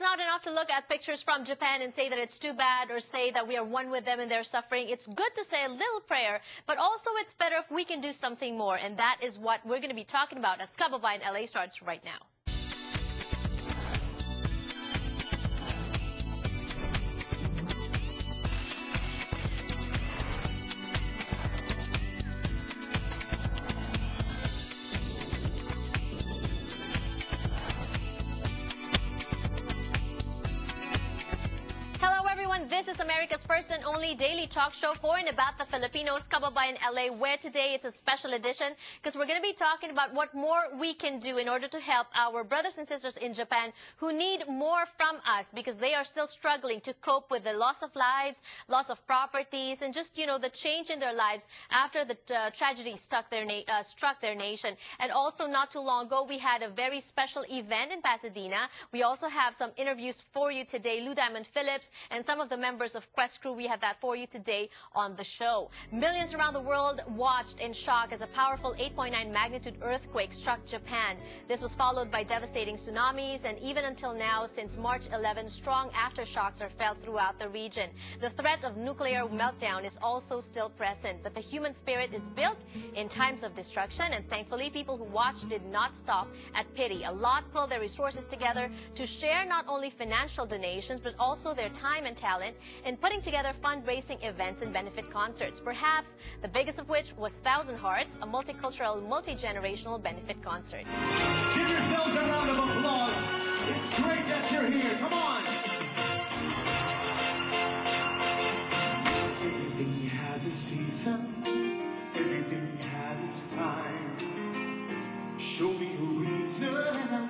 not enough to look at pictures from Japan and say that it's too bad or say that we are one with them in their suffering. It's good to say a little prayer, but also it's better if we can do something more. And that is what we're going to be talking about as Kababayan LA starts right now. This is America's first and only daily talk show for and about the Filipinos, Kababayan LA, where today it's a special edition because we're going to be talking about what more we can do in order to help our brothers and sisters in Japan who need more from us because they are still struggling to cope with the loss of lives, loss of properties, and just, the change in their lives after the tragedy struck their nation. And also not too long ago, we had a very special event in Pasadena. We also have some interviews for you today. Lou Diamond Phillips and some of the members of Quest Crew, we have that for you today on the show. Millions around the world watched in shock as a powerful 8.9 magnitude earthquake struck Japan. This was followed by devastating tsunamis, and even until now, since March 11, strong aftershocks are felt throughout the region. The threat of nuclear meltdown is also still present, but the human spirit is built in times of destruction, and thankfully, people who watched did not stop at pity. A lot pulled their resources together to share not only financial donations, but also their time and talent in putting together fundraising events and benefit concerts, perhaps the biggest of which was Thousand Hearts, a multicultural, multi-generational benefit concert. Give yourselves a round of applause. It's great that you're here. Come on. Everything has a season. Everything has its time. Show me a reason and I'll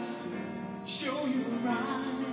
show you a rhyme.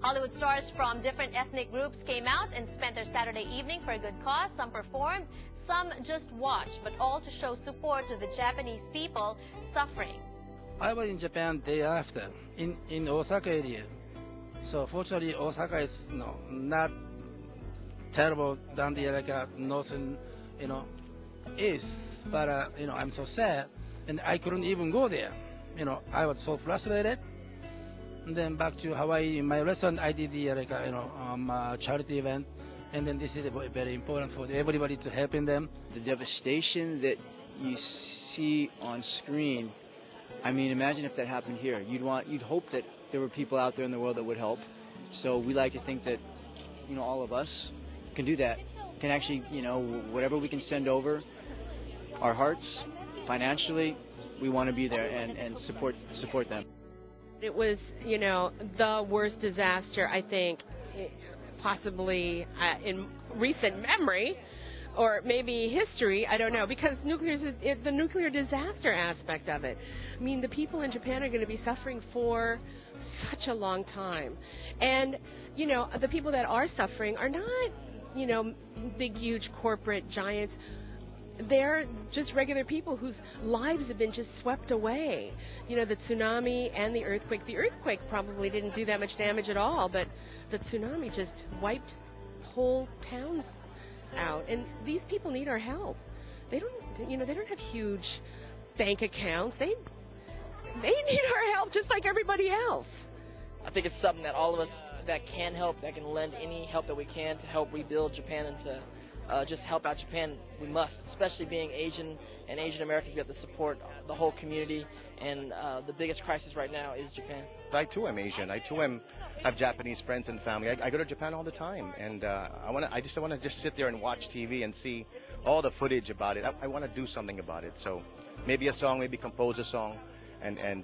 Hollywood stars from different ethnic groups came out and spent their Saturday evening for a good cause. Some performed, some just watched, but all to show support to the Japanese people suffering. I was in Japan day after, in Osaka area. So fortunately, Osaka is not terrible than the northern, east. But I'm so sad, and I couldn't even go there. I was so frustrated. And then back to Hawaii, in my restaurant, I did the charity event, and then this is very important for everybody to helping them. The devastation that you see on screen, I mean, imagine if that happened here. You'd hope that there were people out there in the world that would help. So we like to think that, all of us can do that. Can actually, whatever we can send over, our hearts, financially, we want to be there and support them. It was, the worst disaster, I think, possibly in recent memory, or maybe history, I don't know, because the nuclear disaster aspect of it. I mean, the people in Japan are going to be suffering for such a long time. And, the people that are suffering are not, big, huge corporate giants. They're just regular people whose lives have been just swept away. The tsunami and the earthquake. The earthquake probably didn't do that much damage at all, but the tsunami just wiped whole towns out. And these people need our help. They don't have huge bank accounts. They need our help just like everybody else. I think it's something that all of us that can help, that can lend any help that we can to help rebuild Japan and to just help out Japan. We must, especially being Asian and Asian Americans. We have to support the whole community, and the biggest crisis right now is Japan. I too am Asian. I too have Japanese friends and family. I go to Japan all the time, and I just want to sit there and watch TV and see all the footage about it. I want to do something about it. So maybe a song, maybe compose a song, and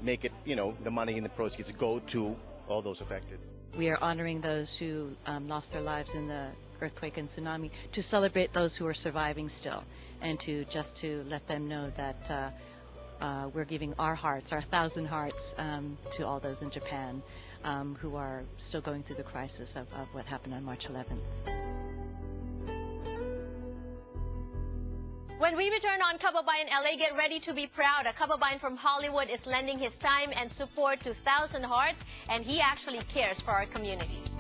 make it, the money and the proceeds go to all those affected. We are honoring those who lost their lives in the earthquake and tsunami, to celebrate those who are surviving still, and to let them know that we're giving our hearts, our 1,000 hearts, to all those in Japan who are still going through the crisis of what happened on March 11th. When we return on Kababayan LA, get ready to be proud. A Kababayan from Hollywood is lending his time and support to 1,000 Hearts, and he actually cares for our community.